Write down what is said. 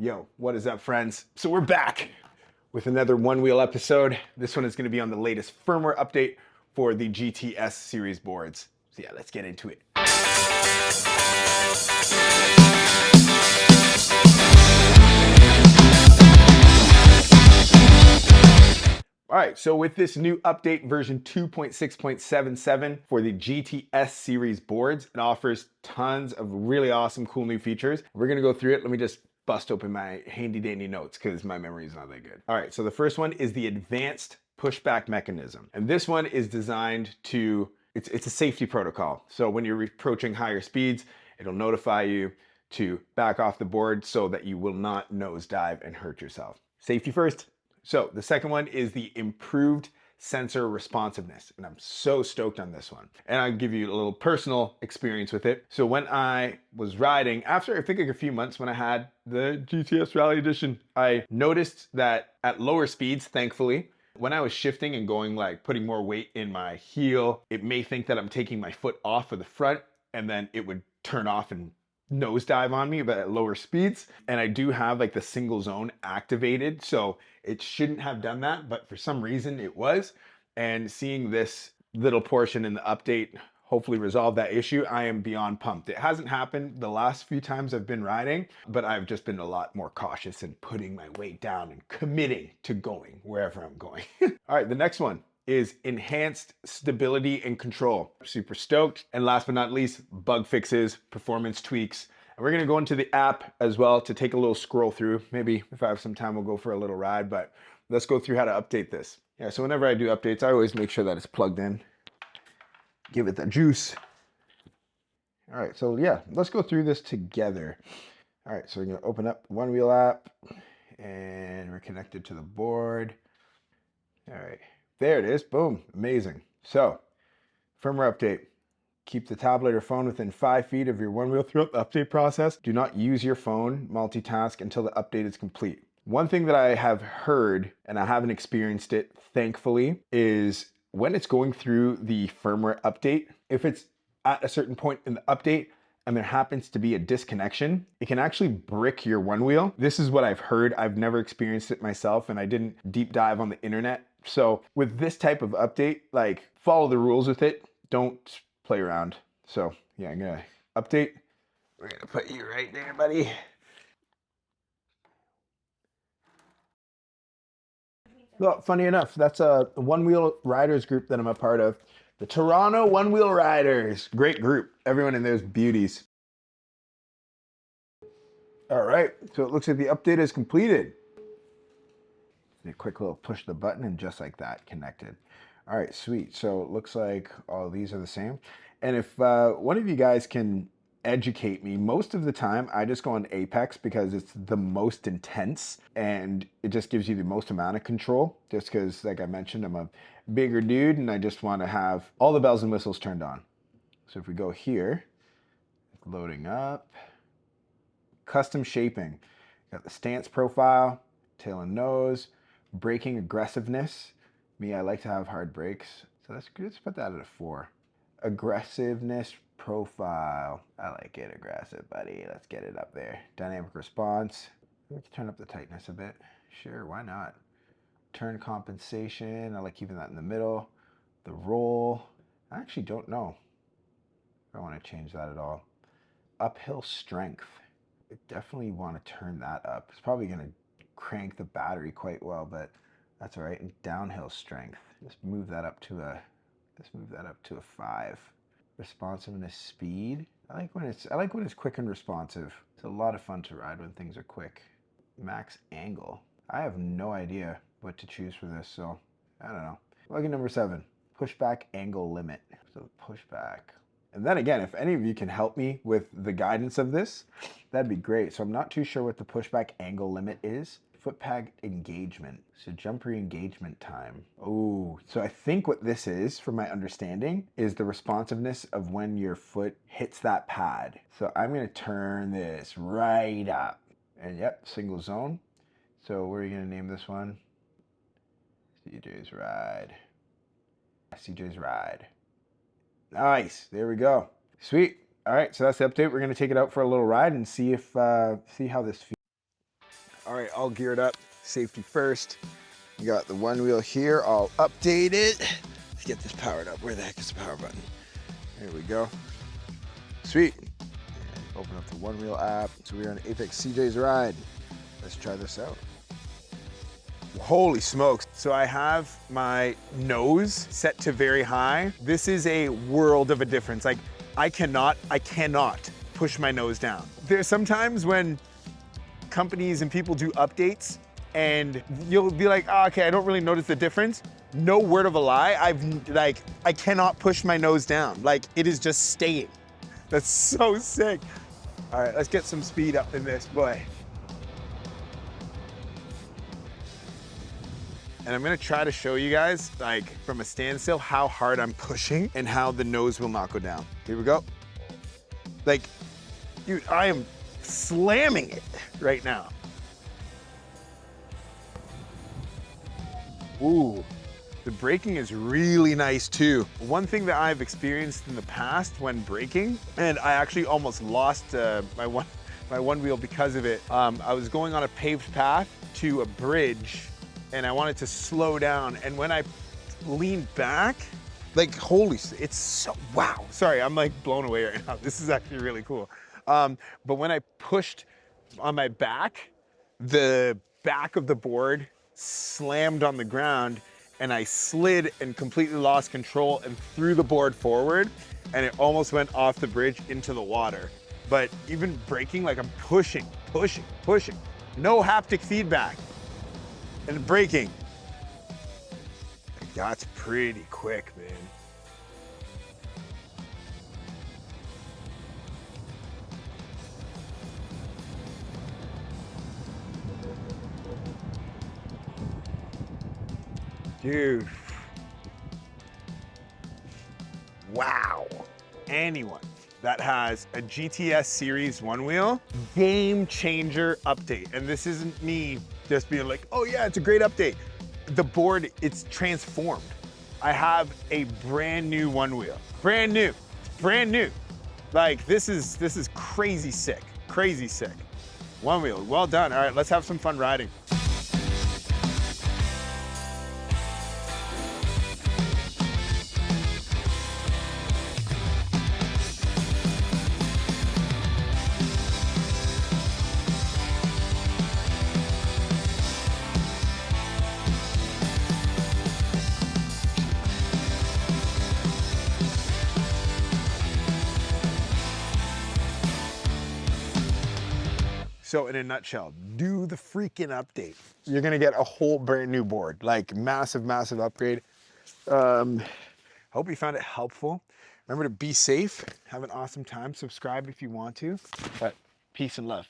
Yo, what is up, friends? So we're back with another One Wheel episode. This one is going to be on the latest firmware update for the GTS series boards. So yeah, let's get into it. All right, so with this new update, version 2.6.77 for the GTS series boards, it offers tons of really awesome, cool new features. We're gonna go through it. Let me just bust open my handy dandy notes because my memory is not that good. All right, so the first one is the advanced pushback mechanism. And this one is designed to, it's a safety protocol. So when you're approaching higher speeds, it'll notify you to back off the board so that you will not nosedive and hurt yourself. Safety first. So the second one is the improved sensor responsiveness. And I'm so stoked on this one. And I'll give you a little personal experience with it. So when I was riding, after I think like a few months when I had the GTS Rally Edition, I noticed that at lower speeds, thankfully, when I was shifting and going like putting more weight in my heel, it may think that I'm taking my foot off of the front and then it would turn off and nosedive on me, but at lower speeds. And I do have like the single zone activated, so it shouldn't have done that, but for some reason it was. And seeing this little portion in the update hopefully resolve that issue, I am beyond pumped. It hasn't happened the last few times I've been riding, but I've just been a lot more cautious and putting my weight down and committing to going wherever I'm going. All right, the next one is enhanced stability and control. Super stoked. And last but not least, bug fixes, performance tweaks. And we're gonna go into the app as well to take a little scroll through. Maybe if I have some time, we'll go for a little ride, but let's go through how to update this. Yeah, so whenever I do updates, I always make sure that it's plugged in. Give it the juice. All right, so yeah, let's go through this together. All right, so we're gonna open up the OneWheel app and we're connected to the board. All right. There it is, boom, amazing. So, firmware update. Keep the tablet or phone within 5 feet of your OneWheel throughout the update process. Do not use your phone multitask until the update is complete. One thing that I have heard, and I haven't experienced it, thankfully, is when it's going through the firmware update, if it's at a certain point in the update and there happens to be a disconnection, it can actually brick your OneWheel. This is what I've heard. I've never experienced it myself, and I didn't deep dive on the internet. So with this type of update, like follow the rules with it. Don't play around. So yeah, I'm gonna update. We're gonna put you right there, buddy. Well, funny enough, that's a one-wheel riders group that I'm a part of. The Toronto One-Wheel Riders. Great group. Everyone in there is beauties. All right, so it looks like the update is completed. A quick little push the button and just like that, connected. All right, sweet. So it looks like all these are the same. And if one of you guys can educate me, most of the time I just go on Apex because it's the most intense and it just gives you the most amount of control. Just because, like I mentioned, I'm a bigger dude and I just want to have all the bells and whistles turned on. So if we go here, loading up, custom shaping. Got the stance profile, tail and nose, braking aggressiveness. Me, I like to have hard brakes. So let's put that at a 4. Aggressiveness profile. I like it aggressive, buddy. Let's get it up there. Dynamic response. Let's turn up the tightness a bit. Sure, why not? Turn compensation. I like keeping that in the middle. The roll. I actually don't know if I want to change that at all. Uphill strength. I definitely want to turn that up. It's probably going to crank the battery quite well, but that's all right. And downhill strength. Let's move that up to a 5. Responsiveness speed. I like when it's quick and responsive. It's a lot of fun to ride when things are quick. Max angle. I have no idea what to choose for this, so I don't know. Lucky number 7. Pushback angle limit. So pushback. And then again, if any of you can help me with the guidance of this, that'd be great. So I'm not too sure what the pushback angle limit is. Foot peg engagement. So jumper engagement time. Oh, so I think what this is, from my understanding, is the responsiveness of when your foot hits that pad. So I'm gonna turn this right up. And yep, single zone. So what are you gonna name this one? CJ's Ride. CJ's Ride. Nice, there we go. Sweet. All right, so that's the update. We're gonna take it out for a little ride and see how this feels. All right, all geared up. Safety first. We got the OneWheel here, all updated. Let's get this powered up. Where the heck is the power button? There we go. Sweet. Open up the OneWheel app. So we're on Apex CJ's ride. Let's try this out. Holy smokes. So I have my nose set to very high. This is a world of a difference. Like I cannot push my nose down. There's sometimes when companies and people do updates and you'll be like, oh, okay, I don't really notice the difference. No word of a lie. I cannot push my nose down. Like it is just staying. That's so sick. All right, let's get some speed up in this boy. And I'm gonna try to show you guys, like from a standstill, how hard I'm pushing and how the nose will not go down. Here we go. Like, dude, I am slamming it right now. Ooh, the braking is really nice too. One thing that I've experienced in the past when braking, and I actually almost lost my one wheel because of it. I was going on a paved path to a bridge and I wanted to slow down. And when I leaned back, like holy, it's so, wow. Sorry, I'm like blown away right now. This is actually really cool. But when I pushed on my back, the back of the board slammed on the ground and I slid and completely lost control and threw the board forward and it almost went off the bridge into the water. But even braking, like I'm pushing. No haptic feedback. And braking. That's pretty quick, man. Dude. Wow. Anyone that has a GTS Series OneWheel, game changer update. And this isn't me just being like, oh yeah, it's a great update. The board, it's transformed. I have a brand new OneWheel. Brand new, brand new. Like this is crazy sick, crazy sick. OneWheel, well done. All right, let's have some fun riding. So in a nutshell, do the freaking update. You're gonna get a whole brand new board, like massive, massive upgrade. Hope you found it helpful. Remember to be safe, have an awesome time, subscribe if you want to, but peace and love.